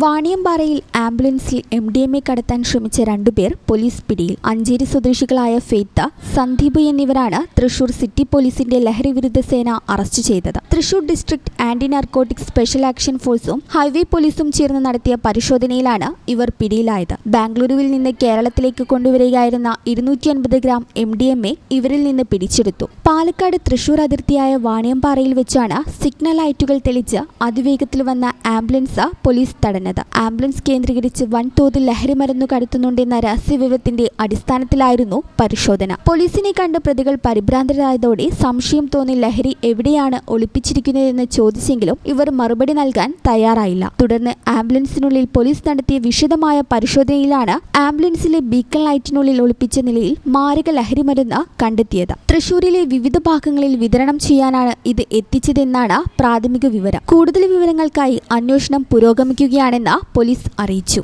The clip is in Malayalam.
വാണിയമ്പാറയിൽ ആംബുലൻസിൽ MDMA കടത്താൻ ശ്രമിച്ച രണ്ടുപേർ പോലീസ് പിടിയിൽ. അഞ്ചേരി സ്വദേശികളായ ഫെയ്ത്ത, സന്ദീപ് എന്നിവരാണ് തൃശൂർ സിറ്റി പോലീസിന്റെ ലഹരിവിരുദ്ധ സേന അറസ്റ്റ് ചെയ്തത്. Thrissur district anti narcotic special action ഫോഴ്സും ഹൈവേ പോലീസും ചേർന്ന് നടത്തിയ പരിശോധനയിലാണ് ഇവർ പിടിയിലായത്. ബാംഗ്ലൂരുവിൽ നിന്ന് കേരളത്തിലേക്ക് കൊണ്ടുവരികയായിരുന്ന 250 ഗ്രാം MDMA ഇവരിൽ നിന്ന് പിടിച്ചെടുത്തു. പാലക്കാട് തൃശൂർ അതിർത്തിയായ വാണിയമ്പാറയിൽ വെച്ചാണ് സിഗ്നൽ ലൈറ്റുകൾ തെളിച്ച് അതിവേഗത്തിൽ വന്ന ആംബുലൻസ് പോലീസ് തടഞ്ഞത്. ആംബുലൻസ് കേന്ദ്രീകരിച്ച് വൻതോതിൽ ലഹരിമരുന്ന് കടത്തുന്നുണ്ടെന്ന രഹസ്യവിവരത്തിന്റെ അടിസ്ഥാനത്തിലായിരുന്നു പരിശോധന. പോലീസിനെ കണ്ട് പ്രതികൾ പരിഭ്രാന്തരായതോടെ സംശയം തോന്നി ലഹരി എവിടെയാണ് ഒളിപ്പിച്ചിരിക്കുന്നതെന്ന് ചോദിച്ചെങ്കിലും ഇവർ മറുപടി നൽകാൻ തയ്യാറായില്ല. തുടർന്ന് ആംബുലൻസിനുള്ളിൽ പോലീസ് നടത്തിയ വിശദമായ പരിശോധനയിലാണ് ആംബുലൻസിലെ ബീക്കൺ ലൈറ്റിനുള്ളിൽ ഒളിപ്പിച്ച നിലയിൽ മാരക ലഹരിമരുന്ന് കണ്ടെത്തിയത്. തൃശൂരിലെ വിവിധ ഭാഗങ്ങളിൽ വിതരണം ചെയ്യാനാണ് ഇത് എത്തിച്ചതെന്നാണ് പ്രാഥമിക വിവരം. കൂടുതൽ വിവരങ്ങൾക്കായി അന്വേഷണം പുരോഗമിക്കുകയാണെന്ന് പോലീസ് അറിയിച്ചു.